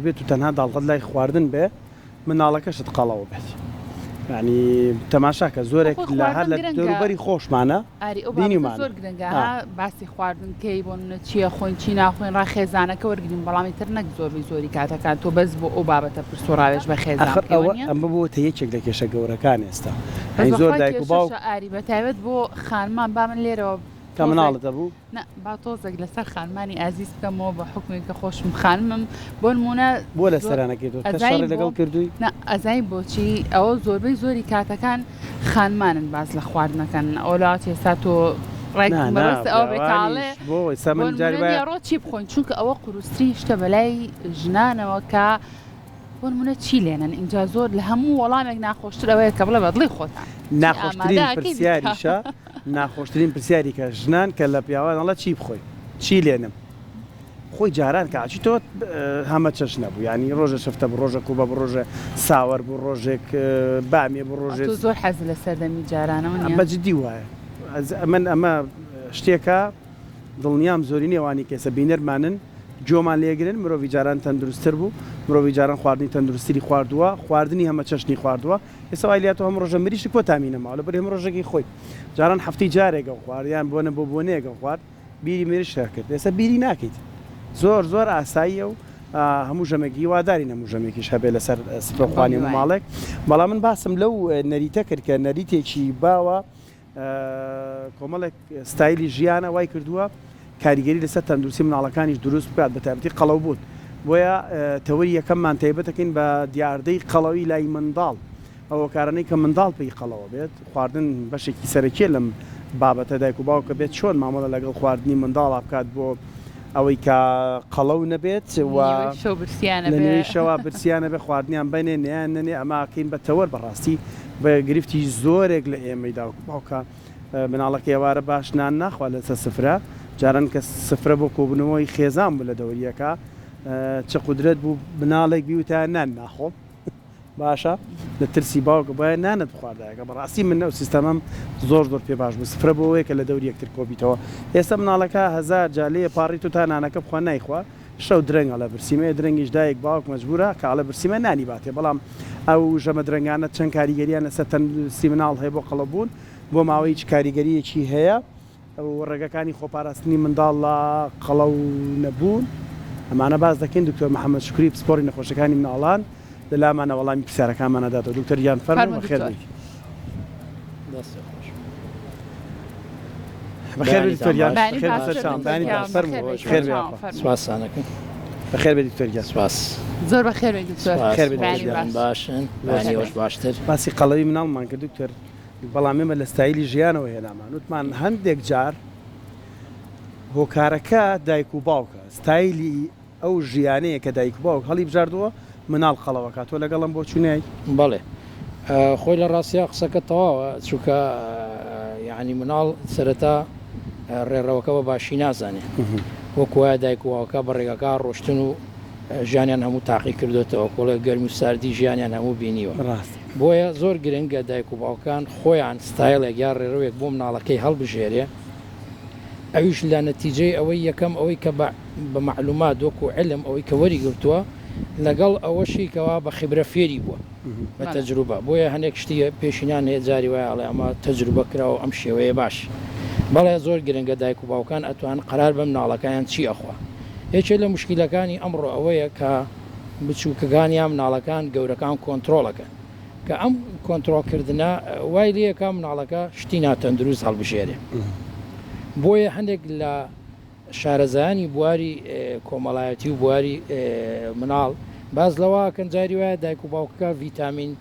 بێت و تەنها داڵغەت لای خواردن بێ مناڵەکەشت قەڵەوە بێت. ینی تەماشاکە زۆرێک لە هەر لە دەوروبەری خۆشمانە بینیمان زۆر گرنگە باسی خواردنکەی بۆ چییە خۆین چی ناخۆین ڕاخێزانەکە وەرگین بەڵامی تر نەک زۆری کاتەکان تۆ بەس بۆ ئەو بابەتە پرسۆڕاوێژ بە خێزان ئەمە بۆ تە یەکێک لە کێشە گەورەکان ئێستا زۆر دایک و باوک ئاری بەتایبەت بۆ خانمان با من لێرەوە کە مناڵەتە بوو با تۆزێک لەسەر خانمانی ئازیز بکەمەوە بە حکومێککە خۆشم خانمم بۆ نمونە بۆ لە سەرانەکەیتەوە لەگەڵ کردووی ئەزای بۆچی ئەوە زۆربەی زۆری کاتەکان خانمانن باز لە خواردنەکان ئەوڵات ێستا تۆ ڕێ چی بخۆین چونکە ئەوە قوروستری شتە بەلای ژنانەوە کە بۆ نمونە چی لێنن اینجا زۆر لە هەموو وەڵامێک ناخۆشتر ئەوەیە کە بڵێ بەدڵی خۆتان ناخۆشترین پرسیاریشە ناخۆشترین پرسیاری کە ژنان کە لە پیاوانەڵە چی بخۆی چی لێنم خۆی جاران کاچی تۆ هەمە چەش نەبوو ینی ڕۆژە شفتە بە ڕۆژە کوبە بە ڕۆژە ساوەەر بوو ڕۆژێک بامێ بۆ ڕۆژێت زۆر حەز لە سەردەمی جارانەوە بەجددی وایە من ئەمە شتێکە دڵنیام زۆری نێوانی کەسە بینەرمانن جۆمان لێگرن مرۆڤی جاران تەندروستتر بوو مرۆڤی جاران خواردنی تەندروستی خواردووە خواردنی هەمە چەشنی خواردووە ئێستا وایلاتەوە هەم ڕۆژە مریشی کۆ تامینەماوە لە بەری هەم ڕۆژێکی خۆی جاران هەفتی جارێکە خواردیان بۆنە بۆ بۆنەیەکە خوارد بیری مێرش کرد ئێستا بیری ناکەیت زۆر ئاساییە و هەموو ژەمێکی واداری هەموو ژەمێکیش هەبێ لەسەر سفرەخوانی ماڵێک بەڵام من باسم لەو نەریتە کرد کە نەریتێکی باوە کۆمەڵێک ستایلی ژیانە وای کردووە کاریگەری لەسەر تەندروستی مناڵەکانیش دروست بکات بە تایبەتی قەڵەو بوون بۆیە تەوەری یەکەممان تایبەتەکەین بە دیاردەی قەڵەوی لای منداڵ ئەوە کارانەی کە منداڵ پێی قەڵەوە بێت خواردن بەشێکی سەرەکیە لەم بابەتە دایک و باوکە بێت چۆن مامەڵە لەگەڵ خواردنی منداڵ بکات بۆ ئەوەی کە قەڵەو نەبێت شەوە برسیانە بێ خواردنیان بینێ نیان نێ ئەماکەین بە تەوەر بەڕاستی بە گرفتی زۆرێک لە ئێمەی داوک باوکە مناڵەکە ێوارە باش نان ناخوا لەسەر سفرە جاران کە سفرە بۆ کۆبنەوەی خێزان بوو لە دەوریەکە چه قدرت بوو بناڵێک بیوتە نان ناخۆم باشە لە ترسی باوکە باید نانت بخواردایەکە بەڕاستی من نەو سیستەمەم زۆر پێ باش بوو سفرە بۆەوەیە کە لە دەوری یەکتر کۆبیتەوە ئێستا مناڵەکە هەزار جالەیە پاڕیت و تا نانەکە بخوا نایخوا شەو درەنگە لە برسیمەیە درەنگیش دایک باوک مەجبورە کە لە برسیمە نانی باتێ بەڵام ئەو ژەمە درەنگانە چەند کاریگەریان لەسەر تەندروستی مناڵ هەیە بۆ قەڵەبوون بۆ ماوەی هیچ کاریگەریەکی هەیە ڕێگەکانی خۆپاراستنی منداڵ لە قەڵەو نەبوون ئەمانە باز دەکەین دکتۆر محەممەد شکوری پسپۆری نەخۆشەکانی مناڵان لەلامانە وەڵامی پرسیارەکانمانەداتەوە دکتۆر گیان فەرموو بەخێر بەخێر دکتۆر گیان بەخێر بێ دکتۆر گیان زۆر بەخێر بێ دکتۆر باشن باشیەوەش باشتر باسی قەڵەوی مناڵمان کرد دکتۆر بەڵام ئێمە لە ستایلی ژیانەوە هێنامان وتمان هەندێک جار هۆکارەکە دایک و باوکە ستایلی ئەو ژیانەیە کە دایک و باوک هەڵی بژاردووە مناڵ قەڵەوەکە تۆ لەگەڵم بۆ چونایی بەڵێ خۆی لە ڕاستیا قسەکە تەواوە چونکە یعنی مناڵ سەرەتا ڕێڕەوەکە بە باشی نازانێ وەکوایە دایک و باوکە بە ڕێگەکە ڕۆشتن و ژیانیان هەموو تاقی کردوێتەوە کۆڵە گەرم و ساردی ژیانیان هەموو بینیوە بۆیە زۆر گرنگە دایک و باوکان خۆیان ستایلێک یا ڕێڕەوێک بۆ مناڵەکەی هەڵبژێرێ ئەویش لە نەتیجەی ئەوەی یەکەم ئەوەی کە بە معلومات وەکو علم ئەوەی کە وەری گرتووە لەگەڵ ئەوەشی کەوا بە خبرە فێری بووە بە تەجروبە بۆیە هەندێک شتی پێشینان هەیە جاری وایە ئەڵێ ئەمە تەجروبە کراوە ئەم شێوەیە باش بەڵێ زۆر گرنگە دایک و باوکان ئەتوان قەرار بە مناڵەکەیان چی ئەخوا یەکێک لە مشکلەکانی ئەمڕۆ ئەوەیە کە بچووکەکانیان مناڵەکان گەورەکان کۆنتترۆلەکەن کە ئەم کۆنتترۆلکردە وای لەکە مناڵەکە شتی ناتەندروست هەڵبژێرێ بۆیە هەندێک لە شارەزایانی بواری کۆمەڵایەتی و بواری مناڵ باز لەوەکەن جاری وایە دایک و باوکەکە ڤیتامین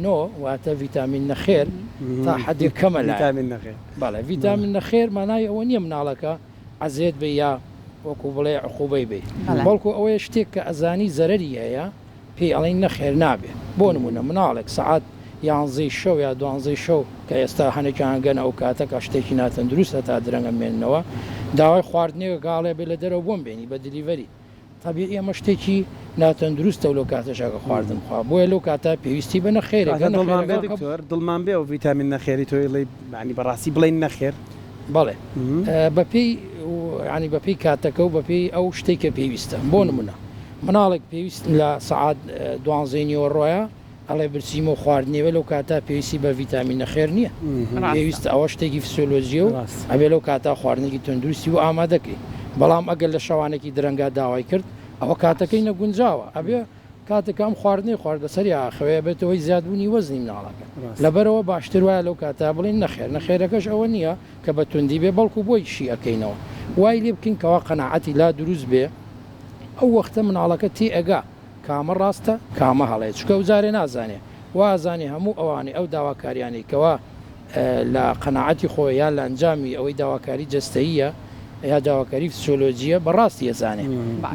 نۆ واتە ڤیتامین نەخێر تا حەدێک کەمە بەڵێ ڤیتامین نەخێر مانای ئەوە نییە مناڵەکە عەزێت بێ یا وەکو بڵێ عقوبەی بێ بەڵکو ئەوەیە شتێک کە ئەزانی زەرەری هەیە پێی ئەڵێن نەخێر نابێ بۆ نمونە مناڵێک سەعات یانزەی شەو یا دوانزەی شەو کە ئێستا هەنێکیان گەن ئەو کاتەکە شتێکی ناتەندروستە تا درەنگە مێننەوە داوای خواردنێکە گاڵێ بێ لە دەرەوە بۆم بێنی بە دلیڤەری تەبیعی ئەمە شتێکی ناتەندروستە و لەو کاتەشەکە خواردن خوا بۆیە لەو کاتە پێویستی بە نەخێرێکە دڵمان بێ و ڤیتامین نەخێری تۆی لێ معنی بەڕاستی بڵێن نەخێر بەڵێ بەپێی ینی بەپێی کاتەکە و بەپێی ئەو شتێککە پێویستە بۆ نمونە مناڵێک پێویست لە سعات دوانزەینیەوە ڕۆیە ئەڵێ برسیمە و خواردنێوە لەو کاتا پێویستی بە ڤیتامینە خێر نییە پێویست ئەوە شتێکی فسیۆلۆژیە و ئەبێ لەو کاتا خواردنێکی تەندروستی و ئامادەکەی بەڵام ئەگەر لە شەوانێکی درەنگا داوای کرد ئەوە کاتەکەی نەگونجاوە ئەبێ کاتێکام خواردنی خوارد بەسەری ئاخەوەیە بێتەوەی زیادبوونی وەزنی مناڵەکە لەبەرەوە باشتر وایە لەو کاتا بڵێن نەخێر نەخێرەکەش ئەوە نییە کە بە توندی بێ بەڵکو بۆی شیەکەینەوە وای لێ بکەین کەوا قەناعەتی لا دروست بێ ئەو وەختە مناڵەکە تێ ئەگا کامە ڕاستە کامە هەڵێت چکە و جارێ نازانێ وازانێ هەموو ئەوانەی ئەو داواکاریانی کەوا لە قەناعەتی خۆی یان لە ئەنجامی ئەوەی داواکاری جەستەیە یا داواکاری فسیۆلۆجیە بەڕاستی ێزانێ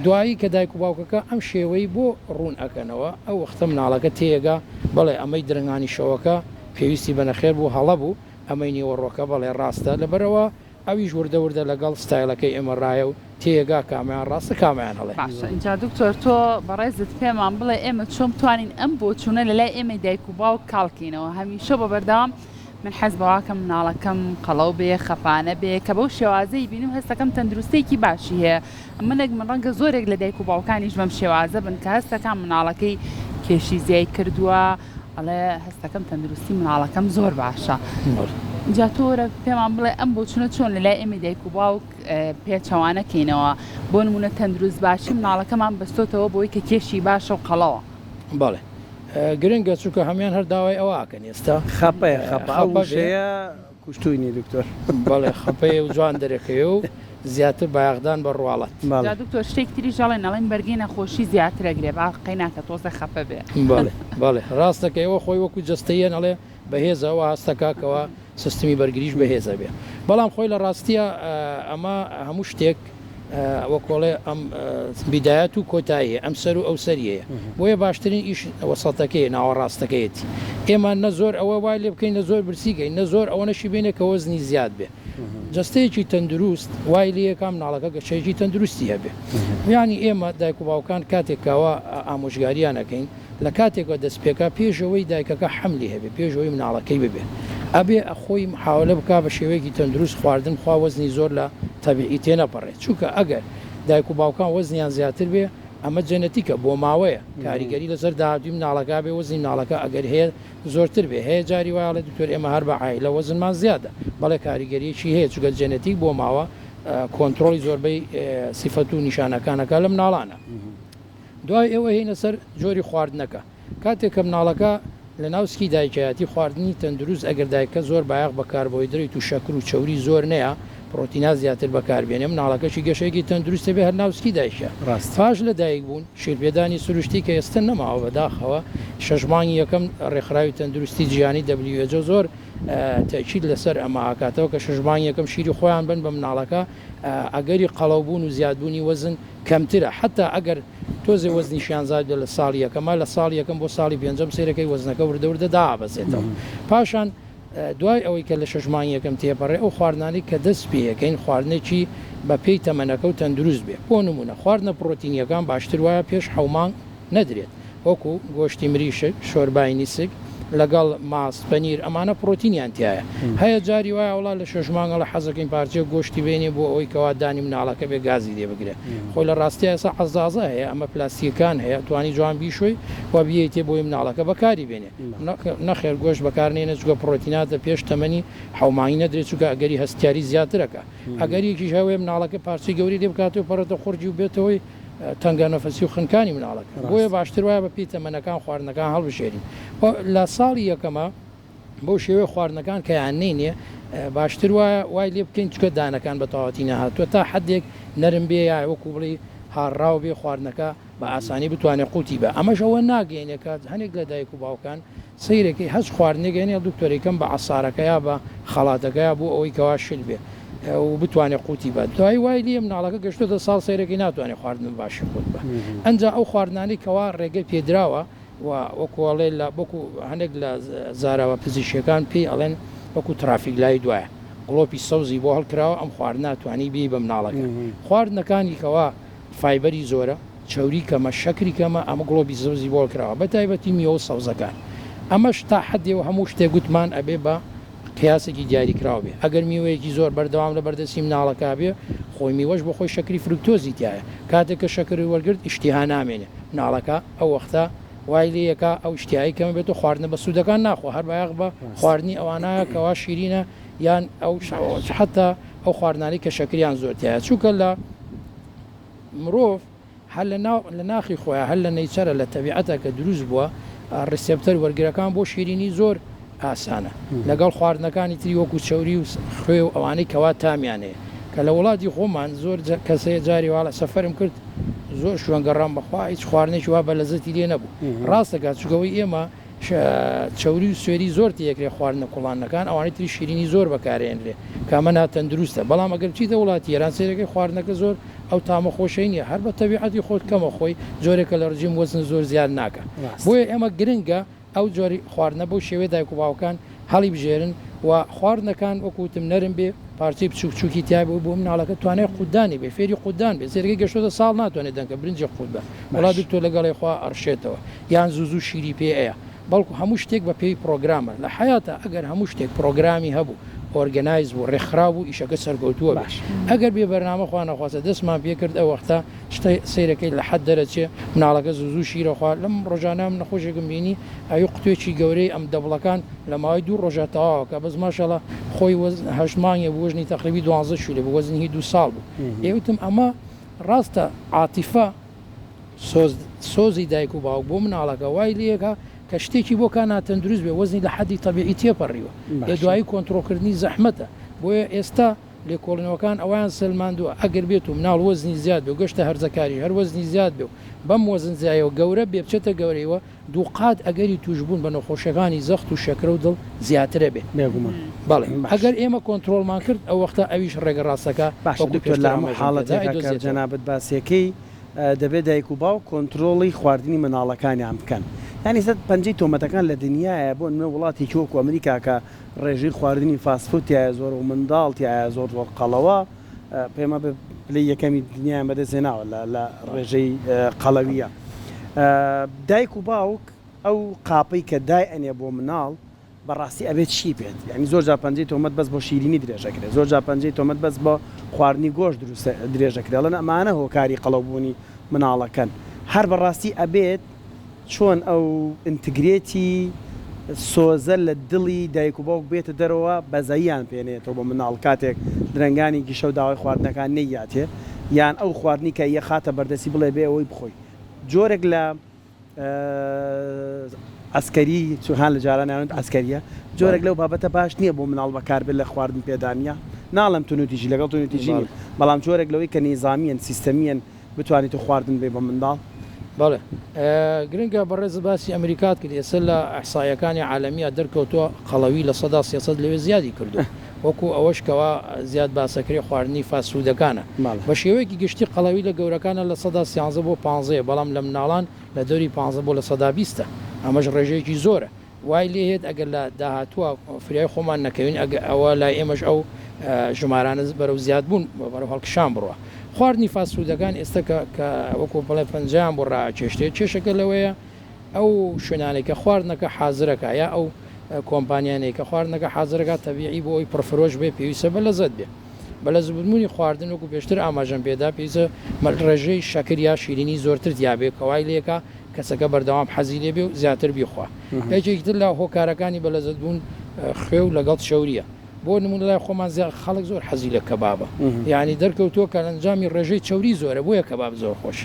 دوایی کە دایک و باوکەکە ئەم شێوەی بۆ ڕوون ئەکەنەوە ئەو وەختە مناڵەکە تێگا بڵێ ئەمەی درنگانی شەوەکە پێویستی بە نەخێر بوو هەڵە بوو ئەمەی نیوەڕۆکە بەڵێ ڕاستە لەبەرەوە ئەویش وردەوردە لەگەڵ ستایلەکەی ئێمە ڕایە و تێگا کامیان ڕاستە کامیان هەڵێ اینجا دکتۆر تۆ بەڕێزت پێمان بڵێ ئێمە چۆم توانین ئەم بۆ چوونە لەلای ئێمە دایک و باوک کاڵکەینەوە هەمیشە بە بەردەوام من حەز بەواکەم مناڵەکەم قەڵەو بێ خەپانە بێ کە بەو شێوازەی بینیم هەستەکەم تەندروستێکی باشی هەیە منێک من ڕەنگە زۆرێک لە دایک و باوکانیش بەم شێوازە بن کە هەستەکان مناڵەکەی کێشی زیای کردووە ئەڵێ هەستەکەم تەندروستی مناڵەکەم زۆر باشە جا تۆرە پێمان بڵێ ئەم بۆ چونە چۆن لەلای ئێمە دایک و باوک پێچەوانەکەینەوە بۆ نمونە تەندروست باشی مناڵەکەمان بەستۆتەوە بۆی کە کێشی باشە و قەڵەوە بەڵێ گرنگە چووکە هەمیان هەر داوای ئەوواکەن ئێستا خەپەیە خەپەشەیە کوشتوینی دکتۆر بەڵێ خەپەیە و جوان دەرەکەی و زیاتر بایەغدان بە ڕواڵەت دکتۆر شتێک تری ژەڵێن نەڵێن بەرگی نەخۆشی زیاترەگرێ باقی ناکە تۆزە خەپە بێ بەڵێ ڕاستەکە ئەوە خۆی وەکو جستەیە نەڵێ بەهێزەوە هەستەکەکەوە سیستمی بەرگریش بەهێزە بێ بەڵام خۆی لە ڕاستیە ئەمە هەموو شتێک وەکۆڵێ ئەم بیدایەت و کۆتاییە ئەم سەر و ئەو سەریەیە بۆیە باشترین ئیش وەسەڵتەکەی ناوەڕاستەکەیەتی ئێمە نە زۆر ئەوە وای لێ بکەین نە زۆر برسیگەین نە زۆر ئەوە نەشی بێنێ کە وەزنی زیاد بێ جستەیەکی تەندروست وای لێ یەکام ناڵەکە گەشەیەکی تەندروستی هەبێ ینی ئێمە دایک و باوکان کاتێکەوە ئامۆژگاریانەکەین لە کاتێکەوە دەستپێکا پێشەوەی دایکەکە حملی هەبێ پێشەوەی مناڵەکەی ببێ ئەبێ ئەخۆی محاولە بک بە شێوەیەکی تەندروست خواردن خوا وەزنی زۆر لە تەبیعی تێنەپەڕێت چونکە ئەگەر دایک و باوکان وەزنیان زیاتر بێ ئەمە جەنەتیکە بۆ ماوەیە کاریگەری لەسەر داهاتوی مناڵەکە بێ وەزنی مناڵەکە ئەگەر هەیە زۆرتر بێ هەیە جاری وایڵێ دکتۆر ئێمە هەر بە عایلە وەزنمان زیادە بەڵێ کاریگەریەکی هەیە چونکە جەنەتیک بۆ ماوە کۆنتترۆلی زۆربەی سیفەت و نیشانەکانەکە لە مناڵانە دوای ئێوە هینە سەر جۆری خواردنەکە کاتێک کە مناڵەکە لە ناوسکی دایکایەتی خواردنی تەندروست ئەگەر دایکە زۆر بایەق بەکاربۆیدرێت و شەکر و چوری زۆر نەیە پرۆتینا زیاتر بەکاربێنێ مناڵەکەشی گەشەیەکی تەندروستە بێ هەر ناوسکی دایشە پاش لە دایک بوون شێرپێدانی سروشتی کە ئێستا نەماوە بەداخەوە شەژمانی یەکەم ڕێکخراوی تەندروستی جیهانی WHO زۆر تاکید لەسەر ئەمە ئاکاتەوە کە شەژمانی یەکەم شیری خۆیان بن بە مناڵەکە ئەگەری قەڵەوبوون و زیادبوونی وەزن کەمترە حتا ئەگەر تۆزێ وەزنیشیان زاد لە ساڵی یەکەمە لە ساڵی یەکەم بۆ ساڵی پێنجەم سێرەکەی وەزنەکە وردەوردە دابەزێتەوە پاشان دوای ئەوەی کە لە شەژمانی یەکەم تێپەڕێ ئەو خواردنانی کە دەست پێەکەین خواردنێکی بە پێی تەمەنەکە و تەندروست بێ بۆ نمونە خواردنە پرۆتینیەکان باشتر وایە پێش حومان نەدرێت وەکو گۆشتی مریشک شۆربای نیسک لەگەڵ ماست پەنیر ئەمانە پرۆتینیان تایە هەیە جاری وایە وڵا لە شەژمانگە لە حەزەکەین پارچێ گۆشتی بێنێ بۆ ئەوەی کەوا دانی مناڵەکە بێ گازی لێ بگرێ خۆی لە ڕاستی ئێستا حەزازە هەیە ئەمە پلاستیکان هەیە توانی جوان بیشۆی و بیەیتێ بۆی مناڵەکە بەکاری بێنێ نەخێر گۆشت بەکارنێنە چگە پرۆتیناتە پێش تەمەنی حومانی نەدرێت چووکە ئەگەری هەستیاری زیاترەکە ئەگەریەکیش هەوێ مناڵەکە پارچی گەوری لێ بکاتەوە پەرەتە خورجی و بێتەوەی تەنگە نەفەسی و خنکانی مناڵەکە بۆیە باشتر وایە بە پێی تەمەنەکان خواردنەکان هەڵبژێرین لە ساڵی یەکەمە بۆ شێوەیە خواردنەکان کە یان نینێ باشتر وایە وای لێ بکەین چکە دانەکان بە تەواتی نەهاتووە تا حدێک نەرم بێ یا وەکو بڵێ هاڕاو بێ خواردنەکە بە ئاسانی بتوانێت قوتی بە ئەمەش ئەوە ناگەینێکات هەنێک لە دایک و باوکان سیرێکی هەست خواردنێگەێنێ دکتۆریکەم بە عسارەکە یا بە خەڵاتەکەیا بۆ ئەوەی کەوا شل بێ و بتوانێت قوتی بە دوای وای لێ مناڵەکە گەشتۆتە ساڵ سیرەکەی ناتوانێت خواردن باشی خۆت بە ئەنجا ئەو خواردنانی کەوا ڕێگەی پێدراوە و وەکوڵێ لە بۆکو هەندێک لە زاراوە پزیشکەکان پێی ئەڵێن وەکو ترافیک لای دوایە گڵۆپی سەوزی بۆ هەڵکراوە ئەم خواردن ناتوانانی بی بە مناڵەکە خواردنەکانی کەوا فایبەری زۆرە چوری کەمە شەکری کەمە ئەمە گڵۆپی سەوزی بۆ هەڵکراوە بە تایبەتی میوە و سەوزەکان ئەمەش تا حدێەوە هەموو شتێک گوتمان ئەبێ بە کیاسێکی دیاریکرااو بێ ئەگەر میوەیەکی زۆر بەردەوام لە بەردەسی مناڵەکە بێ خۆی میوەش بۆ خۆی شەکری فرکتۆزی تایە کاتێک کە شەکر وەرگرت ئیشتیها نامێنێ مناڵەکە ئەو وەختە وای لەکە ئەو شتیایی کەمە بێت و خواردنە بە سوودەکان ناخۆ هەر بایق بە خواردنی ئەوانایە کەوا شیرینە یان ئەو حتا ئەو خواردنانی کە شەکریان زۆرتایە چووکە لە مرۆڤ هەر لە ناخی خۆیان هەر لە نەیچەرە لە تەبیعەتە کە دروست بووە ڕسپتەر وەرگرەکان بۆ شیرینی زۆر ئاسانە لەگەڵ خواردنەکانی تری وەکو چەوری و خوێ و ئەوانەی کەوا تامیانەیە کە لە وڵاتی خۆمان زۆر کەسەیە جاری واڵە سەفەرم کرد زۆر شوێنگەڕام بەخوا هیچ خواردنێکی وا بە لەزەتی لێ نەبوو ڕاستەکە چگەوەی ئێمە چەوری و سوێری زۆر تەکرێ خواردنە کوڵانەکان ئەوانەی تری شیرینی زۆر بەکارێنرێ کامەنا تەندروستە بەڵام ئەگەر چیتە وڵاتی ئێران سێرەکەی خواردنەکە زۆر ئەو تامە خۆشەی نیە هەر بە تەبیعەتی خۆت کەمە خۆی جۆرێکە لە ڕژیم وەزن زۆر زیاد ناکە بۆیە ئێمە گرنگە ئەو جۆری خواردنە بۆ شێوەیە دایک و باوکان هەڵی بژێرن و خواردنەکان وەکوتم نەرم بێ پارچەی بچووکی تیا بۆ مناڵەکە توانێت خوددانی بێ فێری خوددان بێ سێرگەی گەشتۆتە ساڵ ناتوانێت دەنکە برنجە خود بە وڵات تۆ لەگەڵی خوا ئەرشێتەوە یان زوو شیری پێ ئەیە بەڵکو هەموو شتێک بە پێی پرۆگرامە لە حیاتە ئەگەر هەموو شتێک پرۆگرامی هەبوو ئۆرگنایز بوو ڕێکخرا بوو ئیشەکە سەرگەوتووە باش ئەگەر بێ بەرنامە خوانەخواستە دەستمان پێکرد ئەو وەختە شتەی سیرەکەی لە حەد دەرەچێ مناڵەکە زوو شیرەخوا لەم ڕۆژانە من نەخۆشێکم بینی ئەوی قوتوێکی گەورەی ئەم دەبڵەکان لە ماوەی دوو ڕۆژەتەواوەکە بەس ماشەڵە خۆی هەشمانگە بوەژنی تەقریبی 12 شوولێ بە وەزنی 2 ساڵ بوو ئێوتم ئەمە ڕاستە عاتیفە سۆزی دایک و باوک بۆ مناڵەکە وای لەکە کە شتێکی بۆ کان ناتەندروست بێ وەزنی لە حەدی تەبیعی تێپەڕیوە لە دوایی کۆنتڕۆکردنی زەحمەتە بۆیە ئێستا لێکۆڵنەوەکان ئەویان سلماندووە ئەگەر بێت و مناڵ وەزنی زیاد بێ و گەشتە هەرزەکاری هەر وەزنی زیاد بێ و بەم وەزن زایەوە گەورە بێ بچێتە گەورەیەوە دووقات ئەگەری توشبوون بە نەخۆشەکانی زەخت و شەکرە و دڵ زیاترە بێ بەڵێ ئەگەر ئێمە کۆنتترۆلمان کرد ئەو وەختە ئەویش ڕێگە ڕاستەکە حاڵەتێکە جەنابەت باسیەکەی دەبێت دایک و باو کۆنتترۆڵی خواردنی مناڵەکانیان بکەن ینی سەد پەنجەی تۆمەتەکان لە دنیاە بۆ نمە وڵاتی کۆک و ئەمریکا کە ڕێژەی خواردنی فاسفوتیایە زۆر و منداڵتیایە زۆر زۆر قەڵەوە پێمە پلی یەکەمی دنیای بەدەستێناوە لە ڕێژەی قەڵەویە دایک و باوک ئەو قاپەی کە دای ئەنێ بۆ مناڵ بەڕاستی ئەبێت چی بێت ینی زۆر جا پەنجەی تۆمەت بەس بۆ شیرینی درێژەکرێت زۆر جا پەنجەی تۆمەت بەس بۆ خواردنی گۆشت دروست درێژەکرێت لەن ئەمانە هۆکاری قەڵەوبوونی مناڵەکەن هەر بەڕاستی ئەبێت چۆن ئەو ئینتگرێتی سۆزە لە دڵی دایک و باوک بێتە دەرەوە بەزەییان پێنێتەوە بۆ مناڵ کاتێک درنگانی گیشە و داوای خواردنەکان نەیاتێ یان ئەو خواردنی کە یە خاتە بەردەسی بڵێ بێ ئەوەی بخۆی جۆرێک لە ئەسکەری چوهان لە جارانیان ئەسکەریە جۆرێک لەو بابەتە باش نییە بۆ مناڵ بەکاربێت لە خواردن پێدانیا ناڵم تونوتیژی لەگەڵ تونوتیژی بەڵام جۆرێک لەوەی کە نیزامیان سیستەمیان بتوانیت و خواردن بێ بە منداڵ بەڵێ گرنگە بەڕێز باسی ئەمریکات کرد ئێستا لە ئەحسایەکانی عالەمیە دەرکەوتووە قەڵەوی لە 300 لەوێ زیادی کردو وەکو ئەوەشکەوە زیاد باسەکری خواردنی فاسوودەکانە بە شێوەیەکی گشتی قەڵەوی لە گەورەکانە لە 13 بۆ 15 بەڵام لە مناڵان لە دەوری 15 بۆ لە 120 ئەمەش ڕێژەیەکی زۆرە وای لێهێت ئەگەر لە داهاتووە فریای خۆمان نەکەوین ئەوە لای ئێمەش ئەو ژمارانە بەرەو زیاد بوون بەرەو هەڵکشان بڕوە خواردنی فاسوودەکان ئێستا کە وەکو بڵێ پەنجیان بۆ ڕاکێشتێت کێشەکە لەوەیە ئەو شوێنانێکە خواردنەکە حازرەکە یا ئەو کۆمپانیانەی کە خواردنەکە حازرەکە تەبیعی بۆ ئەوی پرفرۆش بێ پێویستە بە لەزەت بێ بە لەزبوونی خواردن وەکو پێشتر ئاماژەم پێدا پێویستە ڕێژەی شەکر یا شیرینی زۆرتر دیابێ کەوای لێکە کەسەکە بەردەوام حەزی لێ بێ و زیاتر بیخوا یەکێکتر لە هۆکارەکانی بە لەزەت بوون خوێ و لەگەڵ شەوریە بۆ نمونە لای خۆمان زیاد خەڵک زۆر حەزی لە کەبابە یعنی دەرکەوتووە کە ئەنجامی ڕێژەی چەوری زۆرە بۆیە کەباب زۆر خۆش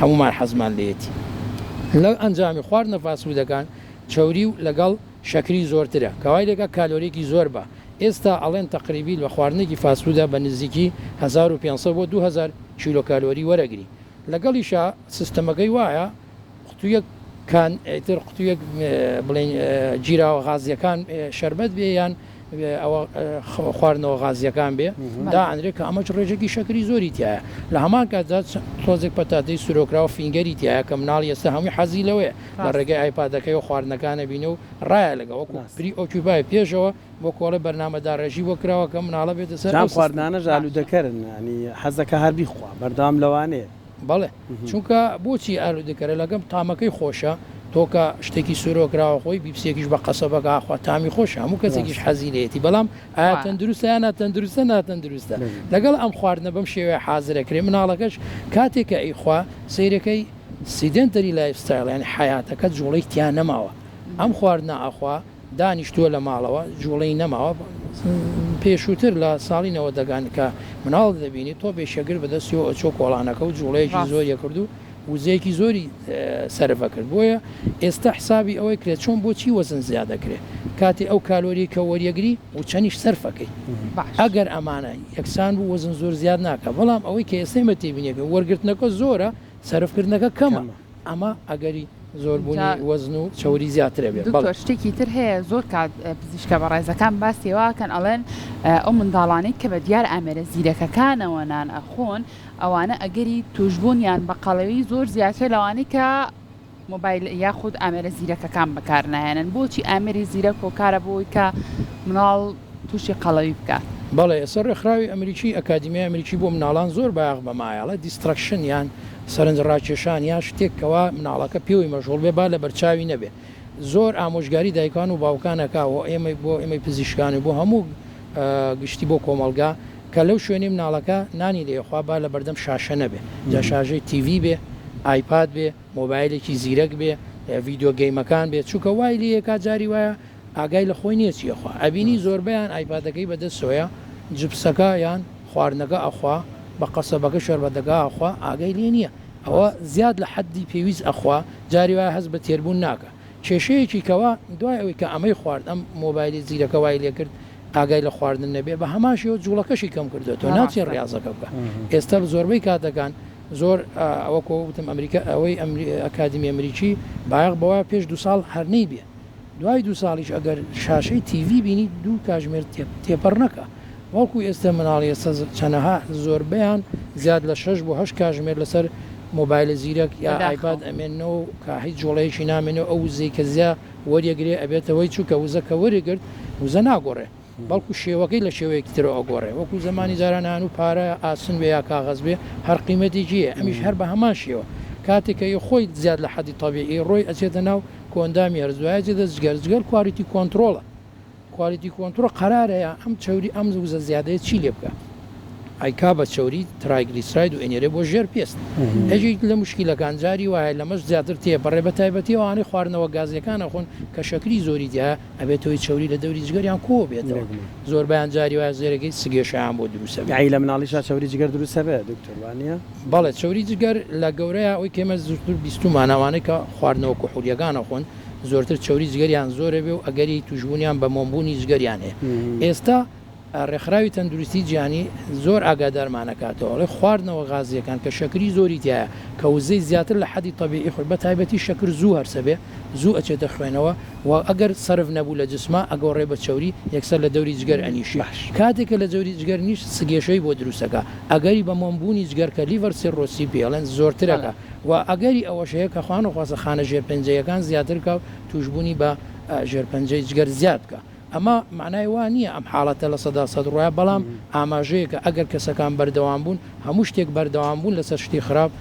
هەمومان حەزمان لێتی لە ئەنجامی خواردنە فاسوودەکان چەوری و لەگەڵ شەکری زۆرترە کەوای لێکە کالۆریکی زۆر بە ئێستا ئەڵێن تقریبی لە خواردنێکی فاسوودە بە نزیکی 1500 بۆ 2000 کیلۆکالۆری وەرەگری لەگەڵیشا سیستەمەکەی وایە قوتوویەک کانتر قوتوویەک بڵێن گیراوە غازیەکان شەربەت بێ یان ئەوە خواردنەوە غازیەکان بێ دا ئەندرێت کە ئەمەش ڕێژێکی شەکری زۆری تایە لە هەمان کاتدا تۆزێک پەتاتەی سورۆکراوە فینگەری تایە کە مناڵ ئێستا هەمووی حەزی لەوەیە لە ڕێگەی ئایپادەکەی و خواردنەکانە بینە و ڕایە لەگە وەکو پری ئۆکیپای پێشەوە بۆ کۆڵە بەرنامەداڕێژی بۆ کراوە کە مناڵە بێتە سەر خواردنانە ئالوودەکەرن ینی حەزەکە هەربی خوا بەردام لەوانەیە بەڵێ چونکە بۆچی ئالوودەکەرە لەگەم تامەکەی خۆشە تۆکە شتێکی سورۆکراوە خۆی بیپسێکیش بە قەسەبەکە ئاخوا تامی خۆش هەموو کەسێکیش حەزیلێتی بەڵام ئایا تەندروستە یان ناتەندروستە ناتەندروستە لەگەڵ ئەم خواردنە بەم شێوەیە حازرەکرێ مناڵەکەش کاتێککە ئەیخوا سیرەکەی سیدنتەری لایفستایل یان حیاتەکە جوڵەی تیان نەماوە ئەم خواردنە ئاخوا دانیشتووە لە ماڵەوە جوڵەی نەماوە پێشووتر لە ساڵینەوە دەگان کە مناڵ دەبینی تۆ بێشەگر بەدەستیەوە ئەچۆ کۆڵانەکە و جوڵەیەکی زۆریە کردو وزەیەکی زۆری سەرفە کرد بۆیە ئێستا حسابی ئەوەی کرێت چۆن بۆچی وەزن زیاد دەکرێت کاتی ئەو کالۆری کە وەریەگری و چەنیش سەرفەکەی ئەگەر ئەمانە یەکسان بوو وەزن زۆر زیاد ناکە بەڵام ئەوەی کە ئێستەمە تێبینێکە وەرگرتنەکە زۆرە سەرفکردنەکە کەمە ئەمە ئەگەری زۆربوونی وەزن و چوری زیاترە بێت شتێکی تر هەیە زۆر کات پزیشکە بەڕێزەکان باسیێواکەن ئەڵێن ئەو منداڵانەی کە بە دیار ئامێرە زیرەکەکانەوە نان ئەخۆن ئەوانە ئەگەری توشببوونیان بە قەڵەوی زۆر زیاتر لەوانەی کە مۆبایل یاخود ئامێرە زیرەکەکان بەکارنایەنن بۆچی ئامێری زیرەک کۆکارە بۆی کە مناڵ تووشی قەڵەوی بکات بەڵێ ئەسەر ڕێکخراوی ئەمریکی ئەکادیمی ئەمریکی بۆ مناڵان زۆر باغ بەمایەڵە دیسترکشن یان سەرنج ڕاکێشان یا شتێکەوە مناڵەکە پێوی مەژۆڵ بێ با لە بەرچاوی نەبێ زۆر ئامۆژگاری دایکان و باوکانەکەەوە ئێمە بۆ ئێمەی پزیشکانی بۆ هەموو گشتی بۆ کۆمەلگا کە لەو شوێنی مناڵەکە نانی لێخوا با لە بەردەم شاشە نەبێ جا شاژەی تیڤ بێ ئایپاد بێ مۆبایلێکی زیرەک بێ ڤیددیۆ گەیمەکان بێت چووکە وای لەیەکا جاری وایە ئاگای لە خۆی نییە چیەخوا ئەبینی زۆربیان ئایپادەکەی بەدەستۆیە جپسەکە یان خواردنەکە ئەخوا بە قەسەبەکە شەربەتەکە ئەخوا ئاگای لێ نییە ئەوە زیاد لە حەدی پێویست ئەخوا جاری وایە هەست بە تێربوون ناکە کێشەیەکی کەوا دوای ئەوەی کە ئەمەی خوارد ئەم مۆبایلی زیرەکە وای لێ کرد ئاگای لە خواردن نەبێ بە هەماشەوە جوڵەکەشی کەم کردێتەوە ناچێت ڕاضەکە بکە ئێستا زۆربەی کاتەکان زۆر ئەوە وتم ئەمریکا ئەوەی ئەکادمی ئەمریکی باەق بەوە پێش 2 ساڵ هەرنەی بێ دوای 2 ساڵیش ئەگەر شاشەی تیڤ بینی 2 کاژمێر تێپەر نەکە وەڵکو ئێستا مناڵی ئێستا چەنەها زۆربیان زیاد لە 6 بۆ 8 کاژمێر لەسەر مۆبایل زیرەک یا ئایپاد ئەمێنەوە کە هیچ جوڵەیەکی نامێنەوە ئەو وزەی کە زیاد وەریەگرێ ئەبێتەوەی چووکە وزەکە وەرەگرت وزە ناگۆڕێ بەڵکو شێوەکەی لە شێوەیەکی ترەوە ئەگۆڕێ وەکو زمانی جارانان و پارە ئاسن بێ یا کاغەز بێ هەر قیمەتێکیە ئەمیش هەر بە هەمان شێوە کاتێکە خۆی زیاد لە حەدی تەبیعی ڕۆی ئەچێتە ناو کۆندامی هەرزوایە جێدە جگەرجگەر کوالیتی کۆنتترۆلە کوالیتی کۆنتترۆ قەرارەیە ئەم چوری ئەم وزە زیادەیە چی لێ بکە ئایکا بە چوری ترایگلیسراید و ئێنێرە بۆ ژێر پێست ئەجی لە مشکیلەکان جاری وایە لەمەش زیاتر تێپەڕێ بە تایبەتی ئەوانەی خواردنەوە گازیەکان ئەخۆن کە شەکری زۆری دیە ئەبێتەوەی چوری لە دەوری جگەریان کۆ بێتەوە زۆربیان جاری وایە زێرەکەی سگێشیان بۆ دروستە عی لە مناڵیشا چوری جگەر دروستە بێ دکتۆروانە بەڵێ چوری جگەر لە گەورەیە ئەوی کێمە زووتر بیستمانەوانەی کە خواردنەوە کوحولیەکانە خۆن زۆرتر چوری جگەریان زۆرە بێ و ئەگەری توشببوونیان بە مۆمبوونی جگەریان هەیە ئێستا ڕێکخراوی تەندروستی گیانی زۆر ئاگادارمانەکاتەوە لە خواردنەوە غازیەکان کە شەکری زۆری تایە کە وزەی زیاتر لە حەدی تەبیعی خۆی بە تایبەتی شەکر زوو هەرسە بێ زوو ئەچێتە خوێنەوە و ئەگەر سەرف نەبوو لە جسمە ئەگەڕێ بە چوری یەکسەر لە دەوری جگەر ئەنیشی کاتێکە لە جوری جگەر نیش سگێشەی بۆ دروستەکە ئەگەری بە مۆمبوونی جگەر کە لیڤەر سیرۆسی پێڵێن زۆرترەکە و ئەگەری ئەوەشەیە کە خوان و خوازە خانە ژێرپەنجەیەکان زیاتر کە و توشببوونی بە ژێرپەنجەی جگەر زیاد بکە ئەمە معنای وان نییە ئەم حاڵەتە لە 100 ڕۆیە بەڵام ئاماژەیە کە ئەگەر کەسەکان بەردەوام بوون هەموو شتێک بەردەوام بوون لەسەر شتی خراپ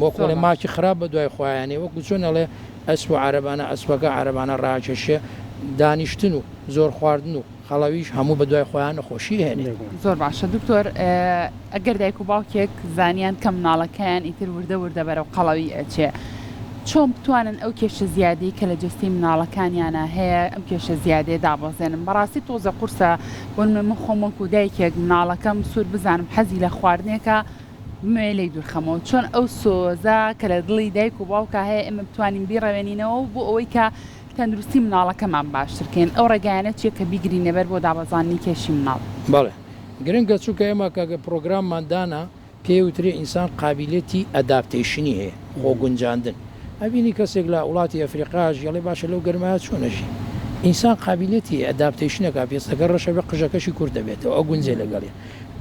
وەکوڵێ ماکی خراپ بە دوای خۆیانێ وەکو چۆنەڵێ ئەسپ و عەرەبانە ئەسپەکە عەرەبانە ڕاکێشێ دانیشتن و زۆر خواردن و خەڵەویش هەموو بە دوای خۆیان نەخۆشی هێنێ زۆر باشە دکتۆر ئەگەر دایک و باوکێک زانیان کە مناڵەکەیان ئیتر وردە وردە بەرەو قەڵەوی ئەچێ چۆن بتوانن ئەو کێشە زیادی کە لە جستی مناڵەکانیانە هەیە ئەم کێشە زیادێ دابەزێنن بەڕاستی تۆزە قورسە بۆن من خۆمەک و دایکێک مناڵەکەم سوور بزانم حەزی لە خواردنێکە بمێ لی دوورخەمەوە چۆن ئەو سۆزە کە لە دڵی دایک و باوکە هەیە ئێمە بتوانین بیڕەوێنینەوە بۆ ئەوەی کە تەندروستی مناڵەکەمان باشترکەین ئەو ڕێگایانە چیە کە بیگرینەبەر بۆ دابەزاننی کێشی مناڵ بەڵێ گرنگە چووکە ئێمە کەگە پرۆگرامماندانا پێوترێ ئینسان قابلیەتی ئەداپتیشنی هەیە خۆ گونجاندن ئەبینی کەسێک لە وڵاتی ئەفریقاش یاڵێ باشە لەو گەرمایە چۆنەژی ئینسان قابلیەتی ئەداپتیشنەکە پێستەکە ڕەشە بە قژەکەشی کورد دەبێتەوە ئەو گونجێ لەگەڵێ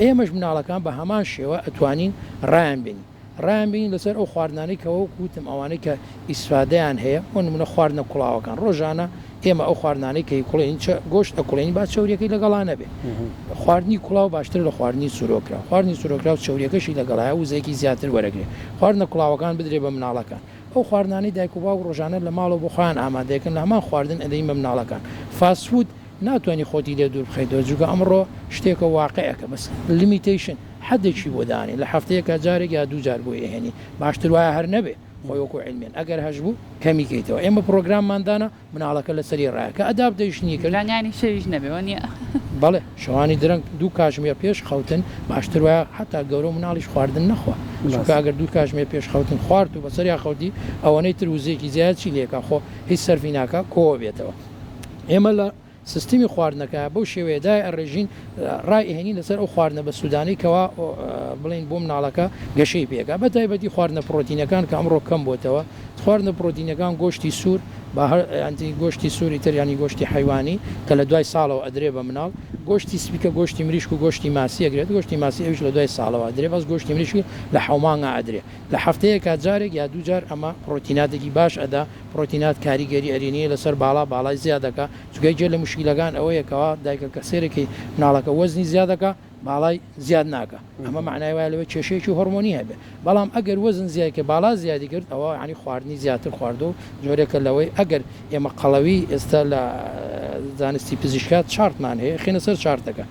ئێمەش مناڵەکان بە هەمان شێوە ئەتوانین ڕایان بینین لەسەر ئەو خواردنانەی کەەوە کوتم ئەوانەی کە ئیسفادەیان هەیە بۆ نمونە خواردنە کوڵاوەکان ڕۆژانە ئێمە ئەو خواردنانەی کەی کوڵین گۆشت ئەکوڵێنی با چوریەکەی لەگەڵانە بێ خواردنی کوڵاو باشتر لە خواردنی سورۆکرا خواردنی سورۆکرا و چوریەکەشی لەگەڵایە وزەیەکی زیاتر وەرەگرێ خواردنە کوڵاوەکان بدرێ بە مناڵەکان ئەو خواردنانی دایک و باوک ڕۆژانە لە ماڵەوە بۆ خۆیان ئامادەکەن لە هەمان خواردن ئەدەین بە مناڵەکان فاسفود ناتوانانی خۆتی لێ دوور بخەیتەوە جوگە ئەمڕۆ شتێکە واقعەکە بەس لیمیتیشن حدێکی بۆ دانێ لە هەفتەیەکە جارێک یا دوو جار بۆ ئێهێنی باشتر وایە هەر نەبێ خۆی وەکو علمێن ئەگەر هەش بوو کەمیکەیتەوە ئێمە پرۆگرامماندانە مناڵەکە لەسەری ڕایە کە ئەداب دەیشتنی کرد لانیانی شەویش نەبێەوە نیە بەڵێ شەوانی درەنگ دوو کاژمێر پێش خەوتن باشتر وایە حتا گەورە مناڵیش خواردن نەخوا چونکە ئەگەر دوو کاژمێر پێش خەوتن خوارد و بەسەریا خەوتی ئەوەنەی تر وزەیەکی زیاد چی لێکە خۆ هیچ سەرفی ناکە کۆوە بێتەوە ئێمە لە سیستمی خواردنەکە بەو شێوەیەدای ئەڕێژین ڕایهێنی لەسەر ئەو خواردنە بە سوودانی کەوا بڵین بۆ مناڵەکە گەشەی پێکە بە تایبەتی خواردنە پرۆتینەکان کە ئەمڕۆ کەم بۆتەوە خواردنە پرۆتینەکان گۆشتی سوور ئەنتی گۆشتی سووری تریانی گۆشتی حیوانی کە لە دوای ساڵەوە ئەدرێ بە مناڵ گۆشتی سپیکە گۆشتی مریشک و گۆشتی ماسی ئەگرێت گۆشتی ماسی ئەوش لە دوای ساڵەوە درێ بەس گۆشتی مریشکی لە حومانگە ئەدرێ لە هەفتەیەکە جارێک یا دوو جار ئەمە پرۆتیناتێکی باش ئەدا پرۆتینات کاریگەری ئەرێنیە لەسەر باڵای زیادەکە چگەی جێ لە مشکیلەکان ئەوەیەکەوە دایکە کە سێرەکەی مناڵەکە وەزنی زیادەکە باڵای زیاد ناکە ئەمە معنای وایە لەوە کێشەیەکی هۆرمۆنی هەبێ بەڵام ئەگەر وەزن زیادکە باڵا زیادی کرد ئەوە عنی خواردنی زیاتر خواردو جۆرێکە لەوەی ئەگەر ئێمە قەڵەوی ئێستا لە زانستی پزیشکات چارتمان هەیە خێنە سەر چارتەکە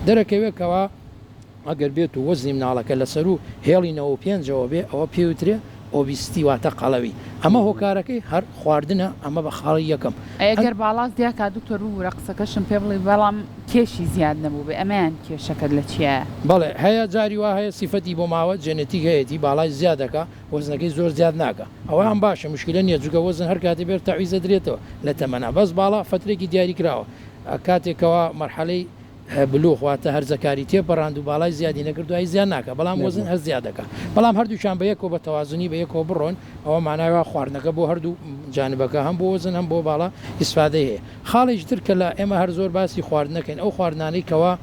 دەرەکەوێتەوە ئەگەر بێت و وەزنی مناڵەکە لەسەر و هێڵی 95ەوە بێ ئەوە پێوترێ ئۆبیستی واتە قەڵەوی ئەمە هۆکارەکەی هەر خواردنە ئەمە بە خاڵی یەکەم ئەگەر باڵاز دیاکە دوکتۆر بوو قسەکەشم پێ بڵێ بەڵام کێشی زیاد نەبوو بێ ئەمەیان کێشەکەت لە چیە؟ بەڵێ هەیە جاری وا هەیە سیفەتی بۆ ماوە جێنێتیک هەیەی باڵای زیادەکە وەزنەکەی زۆر زیاد ناکە ئەوەیان باشە مشکلە نییە جوگە وەزن هەر کاتی بێت تەویزە درێتەوە لە تەمەنا بەس باڵا فترێکی دیاری کراوە کاتێکەوە مەرحەلەی بلوخواتە هەرزەکاری تێپەڕاند و باڵای زیادی نەکردوای زیان ناکە بەڵام وەزن هەر زیادەکە بەڵام هەردووشان بە یەکەوە بە تەوازنی بە یەکەوە بڕۆن ئەوە ماناوە خواردنەکە بۆ هەردوو جانبەکە هەم بۆ وەزن هەم بۆ باڵا ئیسفادەی هەیە خاڵێک تر کە لە ئێمە هەر زۆر باسی خواردنەکەین ئەو خواردنانەی کەوا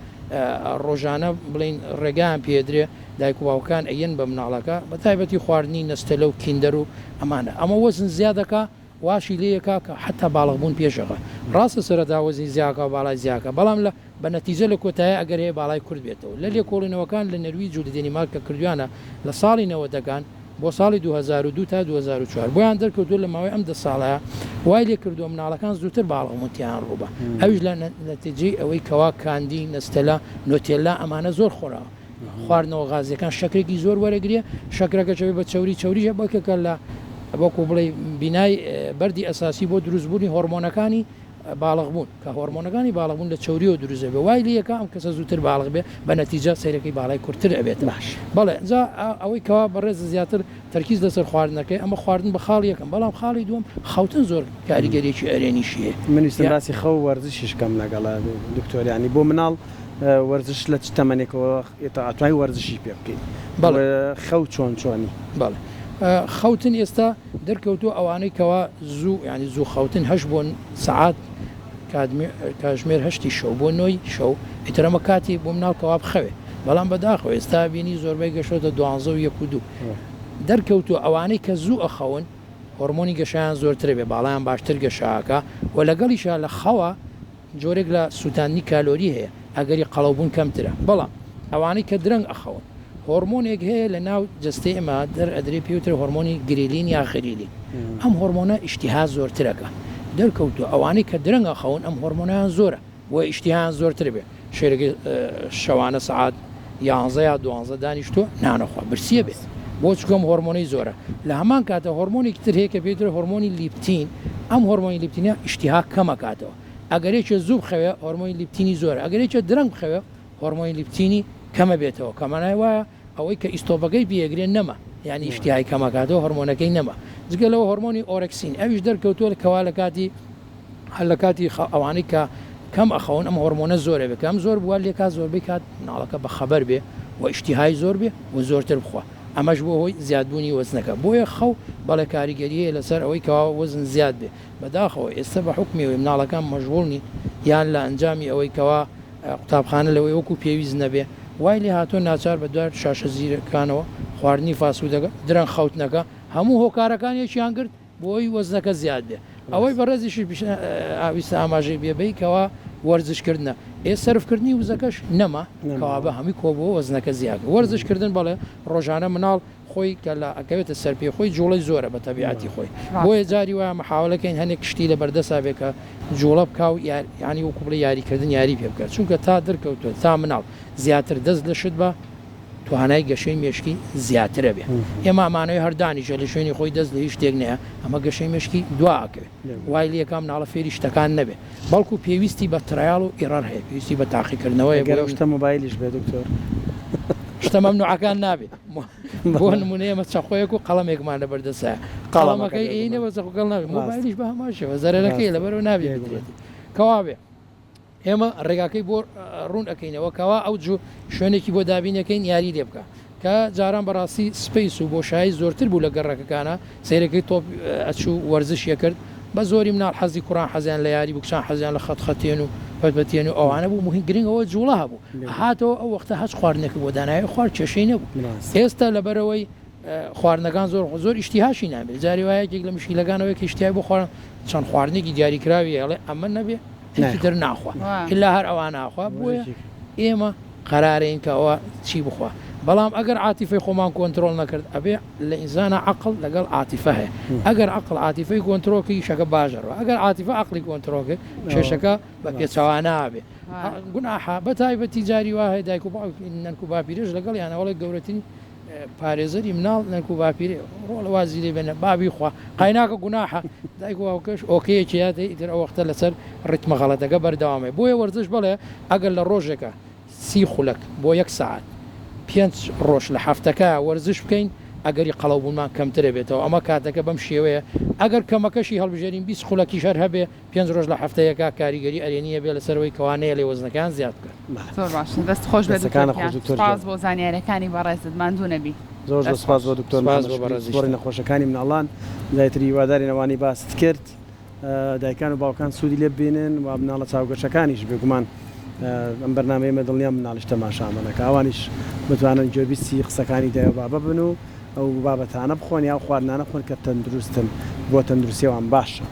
ڕۆژانە بڵین ڕێگان پێدرێ دایک و باوکان ئەیەن بە مناڵەکە بە تایبەتی خواردنی نەستەلە و کیندەر و ئەمانە ئەمە وەزن زیادەکە واشی لەیەکە کە حتا باڵغبوون پێشەکە ڕاستە سەرەتا وەزنی زیاکە و باڵای زیاکە بەڵام لە بە نەتیجە لە کۆتایە ئەگەر هەیە باڵای کورد بێتەوە لە لێکۆڵینەوەکان لە نەرویج و لە دێنیمارک کە کردویانە لە ساڵی 90ەکان بۆ ساڵی 2002 تا 2004 بۆیان دەرکەوتو لە ماوەی ئەم 10 ساڵەیە وای لێ کردووە مناڵەکان زووتر باڵغمونتیان ڕووبە ئەوش لە نەتیجەی ئەوەی کەوا کاندی نەستەلا نۆتێلا ئەمانە زۆر خۆراوە خواردنەوە غازیەکان شەکرێکی زۆر وەرەگرێ شەکرەکە چەوی بە چوریژە بۆکەکە لە بۆکو بڵێ بینای بەردی ئەساسی بۆ دروستبوونی هۆرمۆنەکانی باڵغبوون کە هۆرمۆنەکانی باڵغبوون لە چوری و دروزە بێ وای لە یەکە ئەم کەسە زووتر باڵغ بێ بە نەتیجە سیرەکەی باڵای کورتتر ئەبێت باش بەڵێ جا ئەوەی کەوا بەڕێز زیاتر تەرکیز لەسەر خواردنەکەی ئەمە خواردن بە خاڵ یەکەم بەڵام خاڵی دووەم خەوتن زۆر کاریگەریێکی ئەرێنیشیە منیستراسی خەو وەرزشیش کەم لەگەڵ دکتۆریانی بۆ مناڵ وەرزش لە چ تەمەنێکەوە ئێتەعاتوانی وەرزشی پێ بکەین خەو چۆنی بەڵێ خەوتن ئێستا دەرکەوتو ئەوانەی کەوا زوو ینی زوو خەوتن هەش بۆن سعات کاتژمێر هەشتی شەو بۆ نۆی شەو ئیترەمە کاتی بۆ مناڵکەوا بخەوێ بەڵام بەداخەوە ئێستا بینی زۆربەی گەشتە 12 و 1 و 2 دەرکەوتو ئەوانەی کە زوو ئەخەون هۆرمۆنی گەشیان زۆرترە بێ باڵیان باشتر گەشاکە و لەگەڵیشە لە خەوە جۆرێک لە سووتانی کالۆری هەیە ئەگەری قەڵەوبوون کەمترە بەڵام ئەوانەی کە درەنگ ئەخەون هۆرمۆنێک هەیە لە ناو جستەی ئەمە دەرئەدرێ پێوتر هۆرمۆنی گریلین یا خەریلی ئەم هۆرمۆنە ئیشتیها زۆرترەکە دەرکەوتو ئەوانەی کە درەنگە خەون ئەم هۆرمۆنیان زۆرە و ئیشتیهان زۆرتر بێ شێرەکە شەوانە سعات 11 یا 12 دانیشتۆ نانەخوا برسیە بێت بۆ چکۆم هۆرمۆنی زۆرە لە هەمان کاتە هۆرمۆنێکی تر هەیە کە پێوتر هۆرمۆنی لیپتین ئەم هۆرمۆنی لیپتینە ئیشتیها کەمەکاتەوە ئەگەرێکە زوو بخەوێ هۆرمۆنی لیپتینی زۆرە ئەگەرێکە درەنگ بخەوێ هۆرمۆنی لیپتینی کەمە بێتەوە کەمانای وایە ئەوەی کە ئیستۆپەکەی پێگرێن نەما یعنی ئیشتیهای کەمەکاتەوە هۆرمۆنەکەی نەما جگە لەوە هۆرمۆنی ئۆرەکسین ئەویش دەرکەوتووە لە کەوا لە کاتی هەل لە کاتی ئەوانەی کە کەم ئەخەون ئەم هۆرمۆنە زۆرە بێ کەم زۆر بووە لێکا زۆربەی کات مناڵەکە بە خەبەر بێ و ئیشتیهای زۆر بێ و زۆرتر بخوا ئەمەش بۆ هۆی زیادبوونی وەزنەکە بۆیە خەو بەڵێ کاریگەریە لەسەر ئەوەی کەوا وەزن زیاد بێ بەداخەوە ئێستا بە حکمیەوەی مناڵەکان مەژغوڵنی یان لە ئەنجامی ئەوەی کەوا قوتابخانە لەوەی وەکو پێویست نەبێ وای لێ هاتۆ ناچار بە دوار شاشە زیرەکانەوە خواردنی فاسوودەکە درەنگ خەوتنەکە هەموو هۆکارەکانیەکیان کرد بۆی وەزنەکە زیاد بێ ئەوەی بەڕێزیشی ئاویستە ئاماژەی بێبەی کەوا وەرزشکردنە سەرفکردنی وزەکەش نەما کەوا بە هەمی کۆ بۆ وەزنەکە زیاد وەرزشکردن بەڵێ ڕۆژانە مناڵ خۆی کە لە ئەکەوێتە سەر پێ خۆی جوڵی زۆرە بە تەبیعەتی خۆی بۆیە جاری وایە محاولەکەین هەنێک کشتی لە بەردەسا بێکە جوڵە بکاو ینی وەکو بڵێ یاریکردن یاری پێ بکات چونکە تا دەرکەوتوە تا مناڵ زیاتر دەست لە شت بە توانای گەشەی مێشکی زیاترە بێ ئێمە ئەمانەوەی هەردانیشە لە شوێنی خۆی دەست لە هیچ شتێک نییە ئەمە گەشەی مشکی دواکەوێت وای لە یەکام ناڵە فێری شتەکان نەبێ بەڵکو پێویستی بە ترایال و ئێرار هەیە پێویستی بە تاقیکردنەوەی گەرە شتە مۆبایلیش بێ دکتۆر شتە مەمنوعەکان نابێت بۆ نمونە ئێمە چەخۆیەک و قەڵەمێکمان لە بەردەسە قەڵەمەکەی ئینەوە چەخۆگەڵ نابێت مۆبایلیش بە هەماشەوە زەرەرەکەی لەبەرەوە نابێت کەوا بێ ئێمە ڕێگاکەی بۆ ڕوون ئەەکەینەوە کەوا ئەو شوێنێکی بۆ دابینەکەین یاری لێ بکە کە جاران بەڕاستی سپیس و بۆشایی زۆرتر بوو لە گەڕەکەکانە سیرەکەی تۆپ ئەچوو وەرزشیە کرد بە زۆری مناڵ حەزی کوڕان حەزیان لە یاری بکشان حەزیان لە خەتخەتێن و پەتبەتێن و ئەوانە بوو مهم گرنگەوە جوڵە هەبوو هاتەوە ئەو وەختە هەچ خواردنێکی بۆ دانایی خوارد کێشەی نەبوو ئێستا لەبەرەوەی خواردنەکان زۆر ئیشتیهاشی نابێت جاری وایەکێک لە مشکلەکانەوەی کە ئیشتیای بۆ خواردن چەند خواردنێکی دیاریکراوی ئەڵێ ئەمە نەبێ تر ناخوا إلا هەر ئەوان ناخوا بۆیە ئێمە قەرارەین کە ئەوە چی بخوا بەڵام ئەگەر عاتیفەی خۆمان کۆنتترۆل نەکرد ئەبێ لە ئینسانە عقل لەگەڵ عاتیفە هەیە ئەگەر عقل عاتیفەی کۆنتترۆکی شەکە باشەوە ئەگەر عاتیفە عقلی کۆنتترۆکە کێشەکە بە پێچەوانە بێ گوناحا بە تایبەتی جاری وا هەیە دایک و نەنک و باپیرێژ لەگەڵ یانەوەڵی گەورەترین پارێزەری مناڵ نەنک و باپیرێ ڕۆڵە وازی لێ بێنە بابی خوا قایناکە گوناحە دایک و باوکەش ئۆکەیەکیات ئیتر ئەو وەختە لەسەر ڕیتمە غەڵەتەکە بەردەوامێ بۆیە وەرزش بڵێ ئەگەر لە ڕۆژێکە 30 خولەک بۆ 1 ساعت 5 ڕۆژ لە هەفتەکە وەرزش بکەین ئەگەری قەڵەوبوومان کەمترە بێتەوە ئەمە کاتەکە بەم شێوەیە ئەگەر کەمەکەشی هەڵبژێرین 20 خولەکی شەر هەبێ 5 ڕۆژ لە هەفتەیەکە کاریگەری ئەرێنیە بێ لەسەرەوەی کەوانەیە لێ وەزنەکان زیاد بکەن زۆر باش دەست خۆش بێت بۆ زانیارەکانی بەڕێزت ماندوو نەبی زۆر سپاس بۆ دکتۆر زۆری نەخۆشەکانی مناڵان دایتری هیواداری نەوانی باست کرد دایکان و باوکان سوودی لێ ببینن و مناڵە چاوگەشەکانیش بێگومان ئەم بەرنامەیەمە دڵنیا مناڵیش تەماشامەکە ئەوانیش بتوانن گوێبیستی قسەکانی دایە بابە بن و ئەو بابەتانە بخۆن یا خواردنانە خۆن کە تەندروستن بۆ تەندروستیەوان باشە.